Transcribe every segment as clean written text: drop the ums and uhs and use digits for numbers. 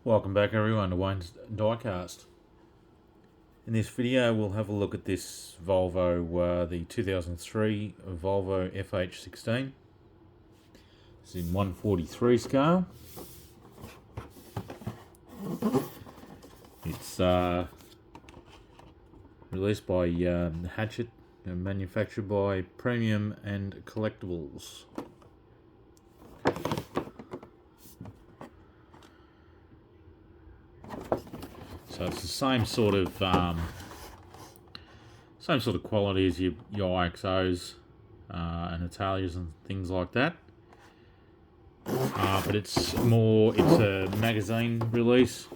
Welcome back everyone to Wayne's Diecast. In this video we'll have a look at this Volvo, the 2003 Volvo FH16. It's in 1/43 scale. It's released by Hachette and manufactured by Premium and Collectibles. So it's the same sort of quality as your IXOs and Italias and things like that. But it's a magazine release,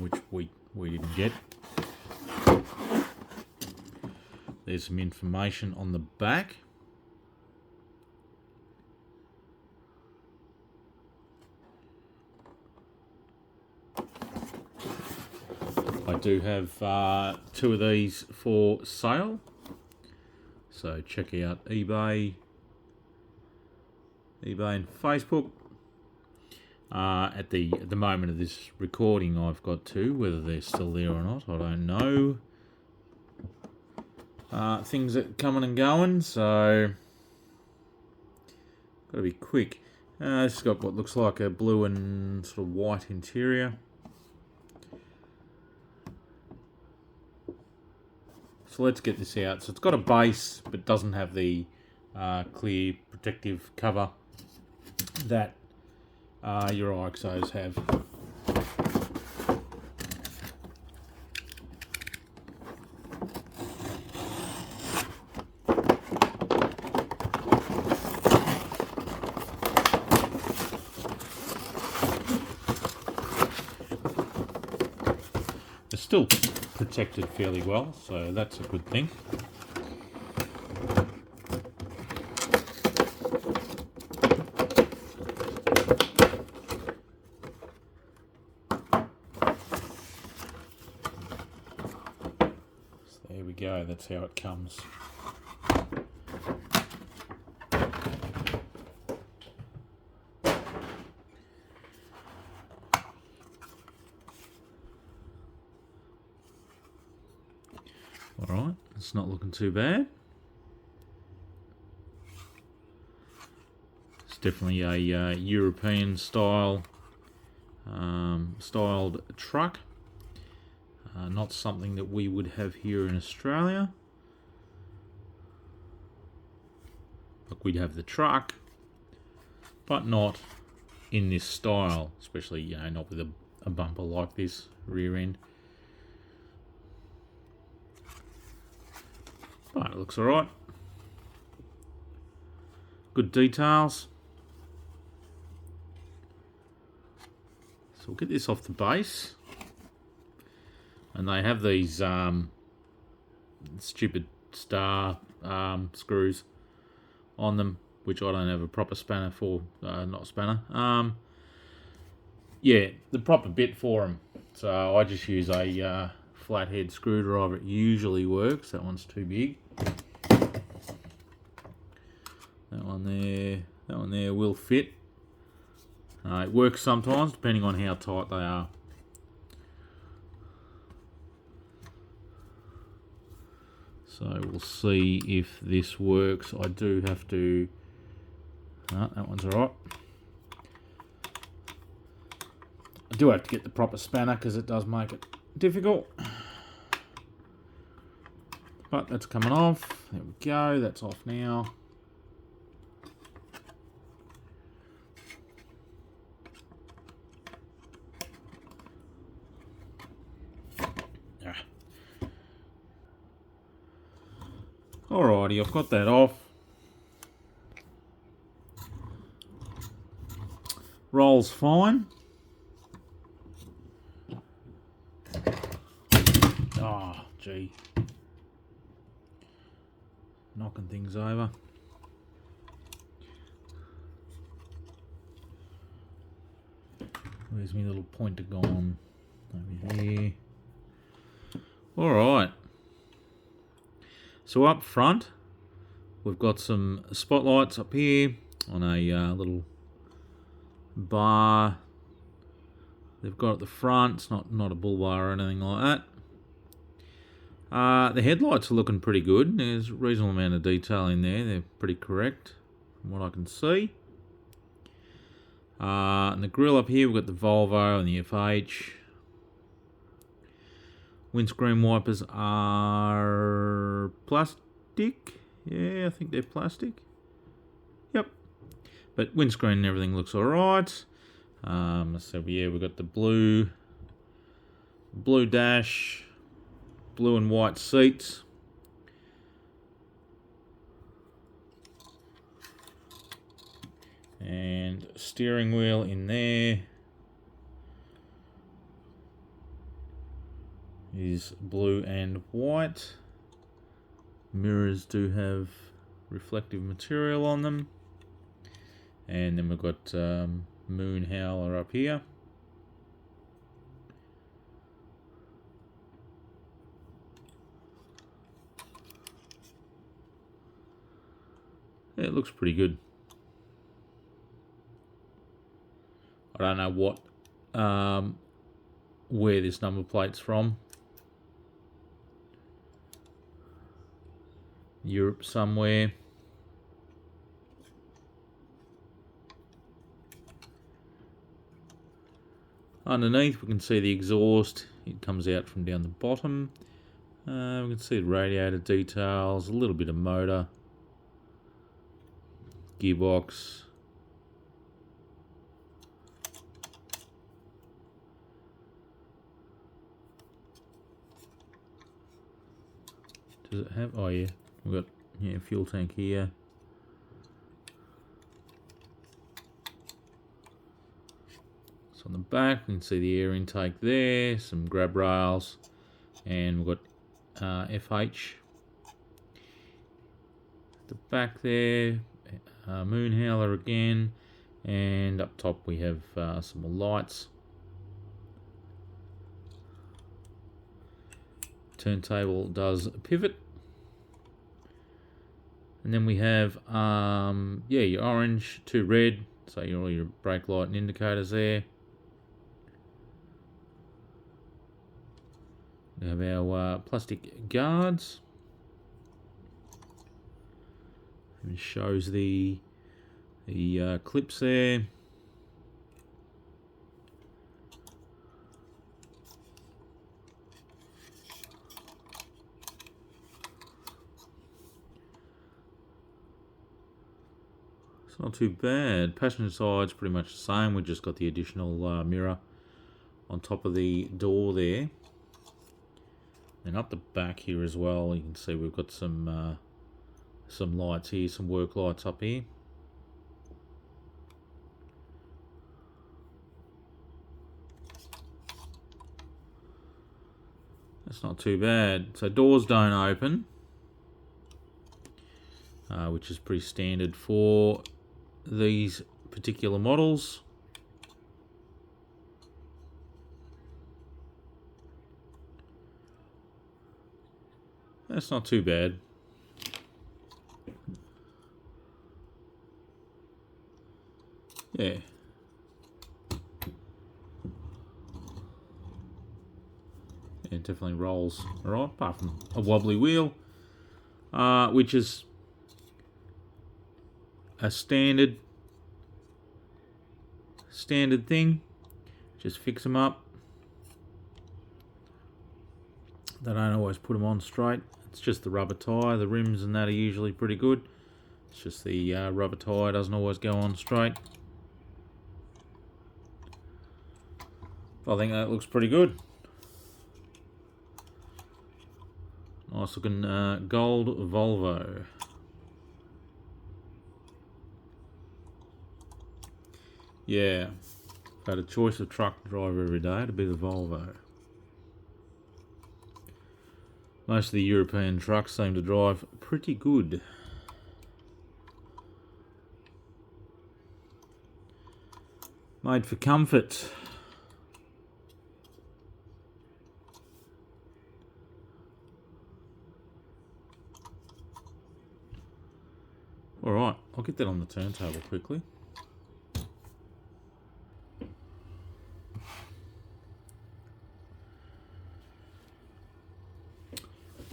which we didn't get. There's some information on the back. I do have two of these for sale, so check out eBay and Facebook. At the moment of this recording, I've got two. Whether they're still there or not, I don't know. Things are coming and going, so got to be quick. It's got what looks like a blue and sort of white interior. So let's get this out. So it's got a base, but doesn't have the clear protective cover that your IXOs have. It's still protected fairly well, so that's a good thing. So there we go, that's how it comes. Alright, it's not looking too bad. It's definitely a European styled truck. Not something that we would have here in Australia. Like, we'd have the truck, but not in this style, especially not with a bumper like this rear end. But it looks alright. Good details. So we'll get this off the base. And they have these stupid star screws on them, which I don't have a proper spanner for. Not spanner. Yeah, the proper bit for them. So I just use a flathead screwdriver. It usually works. That one's too big. That one there will fit. It works sometimes depending on how tight they are. So we'll see if this works. I do have to... that one's alright. I do have to get the proper spanner because it does make it difficult. But that's coming off. There we go. That's off now. Alrighty, I've got that off. Rolls fine. Oh, gee. Knocking things over. Where's my little pointer gone? Over here. Alright. So up front, we've got some spotlights up here on a little bar they've got at the front. It's not a bull bar or anything like that. The headlights are looking pretty good. There's a reasonable amount of detail in there. They're pretty correct from what I can see. And the grille up here, we've got the Volvo and the FH. Windscreen wipers are plastic. Yeah, I think they're plastic. Yep. But windscreen and everything looks alright. So yeah, we've got the blue dash, blue and white seats. And steering wheel in there is blue and white. Mirrors do have reflective material on them. And then we've got moon howler up here. Yeah, it looks pretty good. I don't know what where this number plate's from. Europe somewhere. Underneath we can see the exhaust. It comes out from down the bottom. We can see the radiator details, a little bit of motor, gearbox. Does it have? Oh yeah, we've got fuel tank here. So on the back, you can see the air intake there, some grab rails, and we've got FH. At the back there, moon howler again, and up top we have some more lights. Turntable does pivot. And then we have your orange to red, so all your brake light and indicators there. We have our plastic guards. It shows the clips there. It's not too bad. Passenger side's pretty much the same. We've just got the additional mirror on top of the door there. And up the back here as well, you can see we've got some lights here, some work lights up here. That's not too bad. So doors don't open, which is pretty standard for these particular models. That's not too bad. Yeah. It definitely rolls alright, apart from a wobbly wheel, which is a standard thing. Just fix them up. They don't always put them on straight. It's just the rubber tyre. The rims and that are usually pretty good. It's just the rubber tyre doesn't always go on straight. I think that looks pretty good. Nice looking gold Volvo. Yeah, if I had a choice of truck to drive every day, it'd be the Volvo. Most of the European trucks seem to drive pretty good. Made for comfort. Alright, I'll get that on the turntable quickly.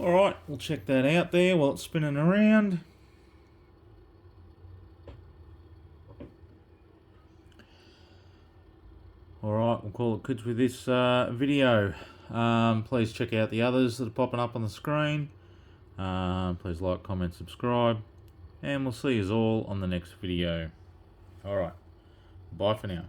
Alright, we'll check that out there while it's spinning around. Alright, we'll call it quits with this video. Please check out the others that are popping up on the screen. Please like, comment, subscribe. And we'll see you all on the next video. Alright, bye for now.